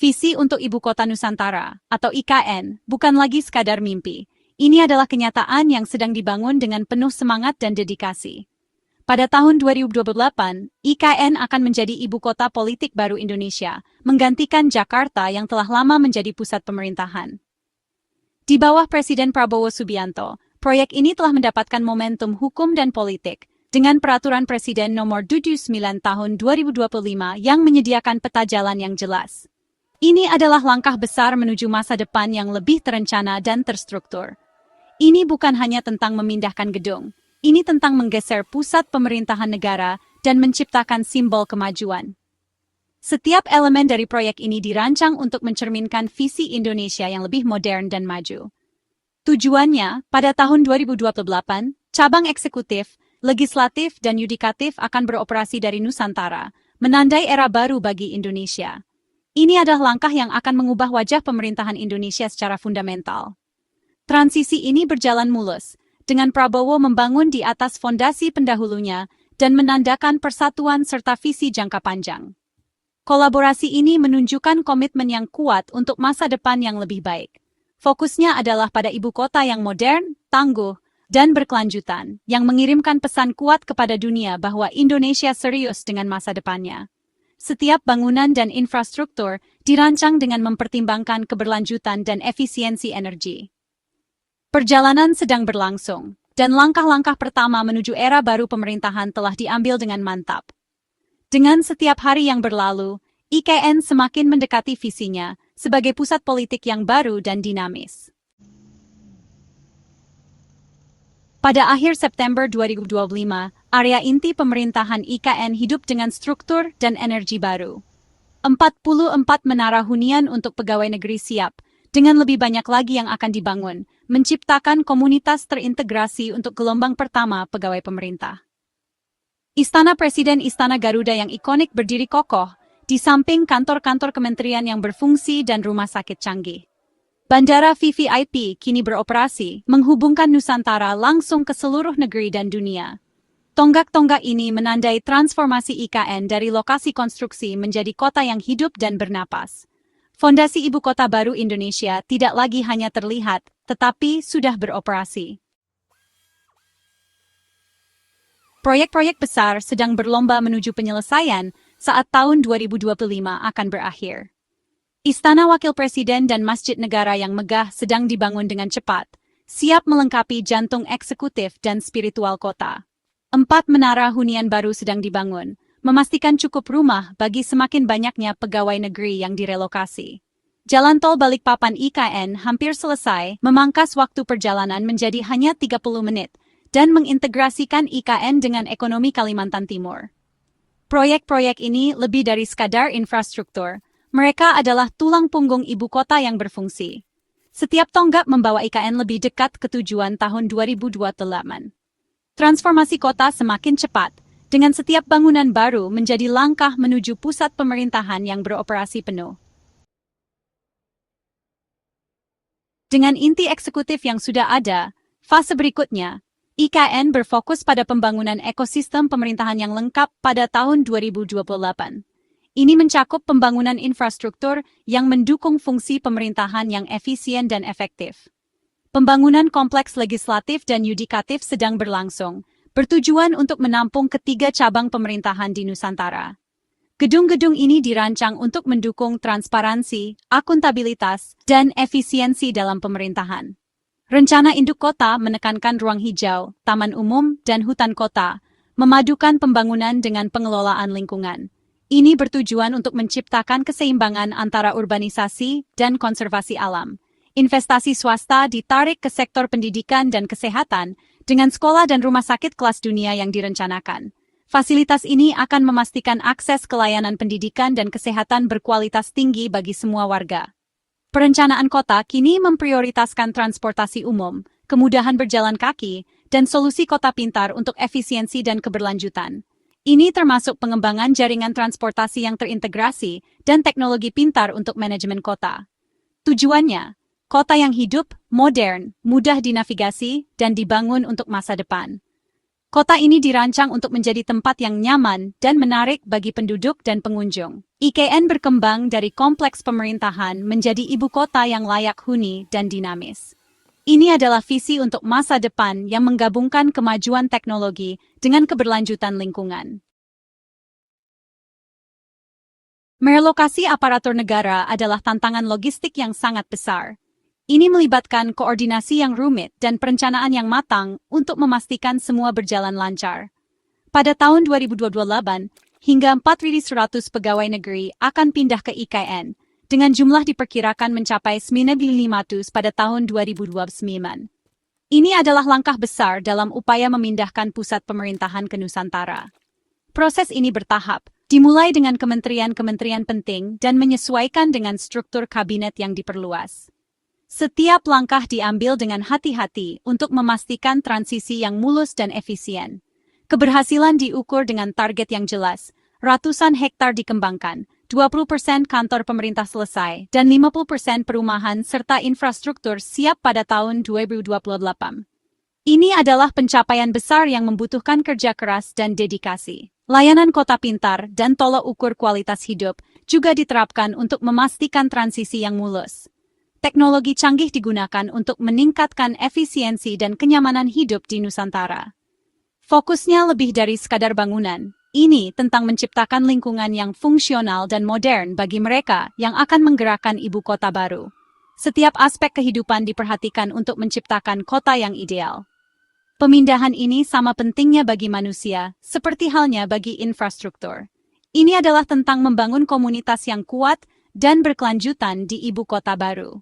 Visi untuk Ibu Kota Nusantara, atau IKN, bukan lagi sekadar mimpi. Ini adalah kenyataan yang sedang dibangun dengan penuh semangat dan dedikasi. Pada tahun 2028, IKN akan menjadi ibu kota politik baru Indonesia, menggantikan Jakarta yang telah lama menjadi pusat pemerintahan. Di bawah Presiden Prabowo Subianto, proyek ini telah mendapatkan momentum hukum dan politik, dengan Peraturan Presiden Nomor 79 Tahun 2025 yang menyediakan peta jalan yang jelas. Ini adalah langkah besar menuju masa depan yang lebih terencana dan terstruktur. Ini bukan hanya tentang memindahkan gedung, ini tentang menggeser pusat pemerintahan negara dan menciptakan simbol kemajuan. Setiap elemen dari proyek ini dirancang untuk mencerminkan visi Indonesia yang lebih modern dan maju. Tujuannya, pada tahun 2028, cabang eksekutif, legislatif, dan yudikatif akan beroperasi dari Nusantara, menandai era baru bagi Indonesia. Ini adalah langkah yang akan mengubah wajah pemerintahan Indonesia secara fundamental. Transisi ini berjalan mulus, dengan Prabowo membangun di atas fondasi pendahulunya dan menandakan persatuan serta visi jangka panjang. Kolaborasi ini menunjukkan komitmen yang kuat untuk masa depan yang lebih baik. Fokusnya adalah pada ibu kota yang modern, tangguh, dan berkelanjutan, yang mengirimkan pesan kuat kepada dunia bahwa Indonesia serius dengan masa depannya. Setiap bangunan dan infrastruktur dirancang dengan mempertimbangkan keberlanjutan dan efisiensi energi. Perjalanan sedang berlangsung, dan langkah-langkah pertama menuju era baru pemerintahan telah diambil dengan mantap. Dengan setiap hari yang berlalu, IKN semakin mendekati visinya sebagai pusat politik yang baru dan dinamis. Pada akhir September 2025, area inti pemerintahan IKN hidup dengan struktur dan energi baru. 44 menara hunian untuk pegawai negeri siap, dengan lebih banyak lagi yang akan dibangun, menciptakan komunitas terintegrasi untuk gelombang pertama pegawai pemerintah. Istana Presiden Istana Garuda yang ikonik berdiri kokoh, di samping kantor-kantor kementerian yang berfungsi dan rumah sakit canggih. Bandara VVIP kini beroperasi, menghubungkan Nusantara langsung ke seluruh negeri dan dunia. Tonggak-tonggak ini menandai transformasi IKN dari lokasi konstruksi menjadi kota yang hidup dan bernapas. Fondasi ibu kota baru Indonesia tidak lagi hanya terlihat, tetapi sudah beroperasi. Proyek-proyek besar sedang berlomba menuju penyelesaian saat tahun 2025 akan berakhir. Istana Wakil Presiden dan Masjid Negara yang megah sedang dibangun dengan cepat, siap melengkapi jantung eksekutif dan spiritual kota. 4 menara hunian baru sedang dibangun, memastikan cukup rumah bagi semakin banyaknya pegawai negeri yang direlokasi. Jalan tol Balikpapan IKN hampir selesai, memangkas waktu perjalanan menjadi hanya 30 menit, dan mengintegrasikan IKN dengan ekonomi Kalimantan Timur. Proyek-proyek ini lebih dari sekadar infrastruktur. Mereka adalah tulang punggung ibu kota yang berfungsi. Setiap tonggak membawa IKN lebih dekat ke tujuan tahun 2028. Transformasi kota semakin cepat, dengan setiap bangunan baru menjadi langkah menuju pusat pemerintahan yang beroperasi penuh. Dengan inti eksekutif yang sudah ada, fase berikutnya, IKN berfokus pada pembangunan ekosistem pemerintahan yang lengkap pada tahun 2028. Ini mencakup pembangunan infrastruktur yang mendukung fungsi pemerintahan yang efisien dan efektif. Pembangunan kompleks legislatif dan yudikatif sedang berlangsung, bertujuan untuk menampung ketiga cabang pemerintahan di Nusantara. Gedung-gedung ini dirancang untuk mendukung transparansi, akuntabilitas, dan efisiensi dalam pemerintahan. Rencana induk kota menekankan ruang hijau, taman umum, dan hutan kota, memadukan pembangunan dengan pengelolaan lingkungan. Ini bertujuan untuk menciptakan keseimbangan antara urbanisasi dan konservasi alam. Investasi swasta ditarik ke sektor pendidikan dan kesehatan dengan sekolah dan rumah sakit kelas dunia yang direncanakan. Fasilitas ini akan memastikan akses ke layanan pendidikan dan kesehatan berkualitas tinggi bagi semua warga. Perencanaan kota kini memprioritaskan transportasi umum, kemudahan berjalan kaki, dan solusi kota pintar untuk efisiensi dan keberlanjutan. Ini termasuk pengembangan jaringan transportasi yang terintegrasi dan teknologi pintar untuk manajemen kota. Tujuannya, kota yang hidup, modern, mudah dinavigasi, dan dibangun untuk masa depan. Kota ini dirancang untuk menjadi tempat yang nyaman dan menarik bagi penduduk dan pengunjung. IKN berkembang dari kompleks pemerintahan menjadi ibu kota yang layak huni dan dinamis. Ini adalah visi untuk masa depan yang menggabungkan kemajuan teknologi dengan keberlanjutan lingkungan. Merelokasi aparatur negara adalah tantangan logistik yang sangat besar. Ini melibatkan koordinasi yang rumit dan perencanaan yang matang untuk memastikan semua berjalan lancar. Pada tahun 2028, hingga 4.100 pegawai negeri akan pindah ke IKN, dengan jumlah diperkirakan mencapai 9.500 pada tahun 2029. Ini adalah langkah besar dalam upaya memindahkan pusat pemerintahan ke Nusantara. Proses ini bertahap, dimulai dengan kementerian-kementerian penting dan menyesuaikan dengan struktur kabinet yang diperluas. Setiap langkah diambil dengan hati-hati untuk memastikan transisi yang mulus dan efisien. Keberhasilan diukur dengan target yang jelas, ratusan hektar dikembangkan, 20% kantor pemerintah selesai, dan 50% perumahan serta infrastruktur siap pada tahun 2028. Ini adalah pencapaian besar yang membutuhkan kerja keras dan dedikasi. Layanan kota pintar dan tolok ukur kualitas hidup juga diterapkan untuk memastikan transisi yang mulus. Teknologi canggih digunakan untuk meningkatkan efisiensi dan kenyamanan hidup di Nusantara. Fokusnya lebih dari sekadar bangunan. Ini tentang menciptakan lingkungan yang fungsional dan modern bagi mereka yang akan menggerakkan ibu kota baru. Setiap aspek kehidupan diperhatikan untuk menciptakan kota yang ideal. Pemindahan ini sama pentingnya bagi manusia, seperti halnya bagi infrastruktur. Ini adalah tentang membangun komunitas yang kuat dan berkelanjutan di ibu kota baru.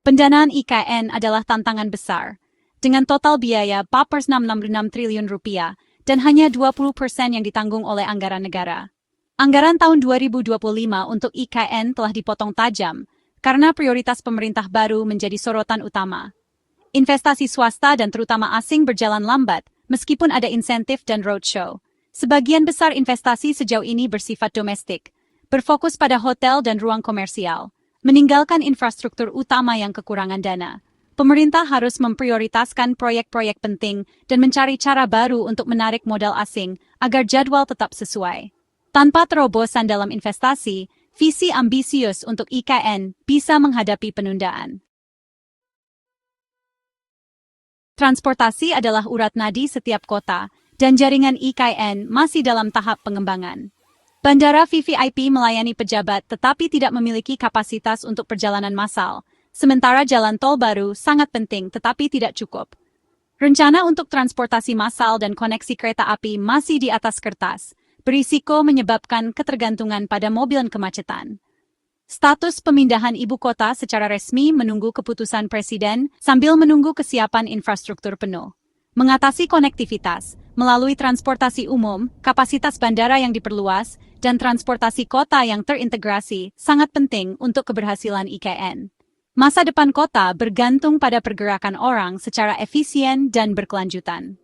Pendanaan IKN adalah tantangan besar, dengan total biaya Rp466 triliun dan hanya 20% yang ditanggung oleh anggaran negara. Anggaran tahun 2025 untuk IKN telah dipotong tajam karena prioritas pemerintah baru menjadi sorotan utama. Investasi swasta dan terutama asing berjalan lambat, meskipun ada insentif dan roadshow. Sebagian besar investasi sejauh ini bersifat domestik, berfokus pada hotel dan ruang komersial, meninggalkan infrastruktur utama yang kekurangan dana. Pemerintah harus memprioritaskan proyek-proyek penting dan mencari cara baru untuk menarik modal asing agar jadwal tetap sesuai. Tanpa terobosan dalam investasi, visi ambisius untuk IKN bisa menghadapi penundaan. Transportasi adalah urat nadi setiap kota, dan jaringan IKN masih dalam tahap pengembangan. Bandara VVIP melayani pejabat tetapi tidak memiliki kapasitas untuk perjalanan massal, sementara jalan tol baru sangat penting tetapi tidak cukup. Rencana untuk transportasi massal dan koneksi kereta api masih di atas kertas, berisiko menyebabkan ketergantungan pada mobil dan kemacetan. Status pemindahan ibu kota secara resmi menunggu keputusan Presiden sambil menunggu kesiapan infrastruktur penuh. Mengatasi konektivitas melalui transportasi umum, kapasitas bandara yang diperluas, dan transportasi kota yang terintegrasi sangat penting untuk keberhasilan IKN. Masa depan kota bergantung pada pergerakan orang secara efisien dan berkelanjutan.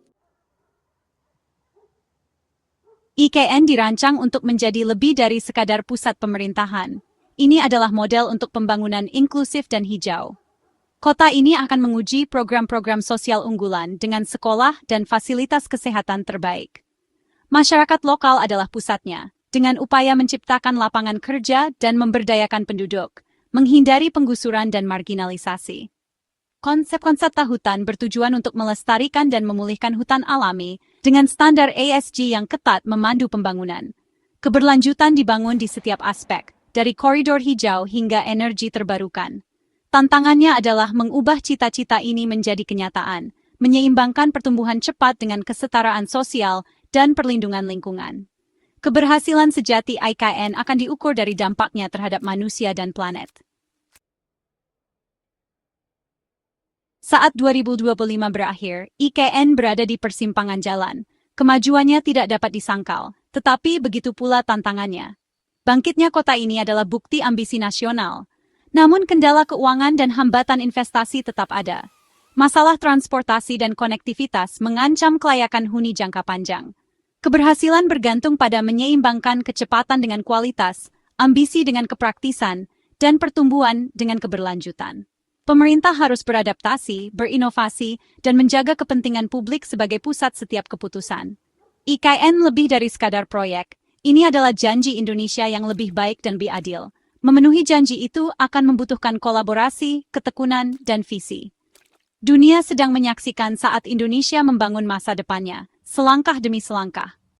IKN dirancang untuk menjadi lebih dari sekadar pusat pemerintahan. Ini adalah model untuk pembangunan inklusif dan hijau. Kota ini akan menguji program-program sosial unggulan dengan sekolah dan fasilitas kesehatan terbaik. Masyarakat lokal adalah pusatnya, dengan upaya menciptakan lapangan kerja dan memberdayakan penduduk, menghindari penggusuran dan marginalisasi. Konsep hutan bertujuan untuk melestarikan dan memulihkan hutan alami dengan standar ESG yang ketat memandu pembangunan. Keberlanjutan dibangun di setiap aspek, dari koridor hijau hingga energi terbarukan. Tantangannya adalah mengubah cita-cita ini menjadi kenyataan, menyeimbangkan pertumbuhan cepat dengan kesetaraan sosial dan perlindungan lingkungan. Keberhasilan sejati IKN akan diukur dari dampaknya terhadap manusia dan planet. Saat 2025 berakhir, IKN berada di persimpangan jalan. Kemajuannya tidak dapat disangkal, tetapi begitu pula tantangannya. Bangkitnya kota ini adalah bukti ambisi nasional. Namun kendala keuangan dan hambatan investasi tetap ada. Masalah transportasi dan konektivitas mengancam kelayakan huni jangka panjang. Keberhasilan bergantung pada menyeimbangkan kecepatan dengan kualitas, ambisi dengan kepraktisan, dan pertumbuhan dengan keberlanjutan. Pemerintah harus beradaptasi, berinovasi, dan menjaga kepentingan publik sebagai pusat setiap keputusan. IKN lebih dari sekadar proyek. Ini adalah janji Indonesia yang lebih baik dan lebih adil. Memenuhi janji itu akan membutuhkan kolaborasi, ketekunan, dan visi. Dunia sedang menyaksikan saat Indonesia membangun masa depannya, selangkah demi selangkah.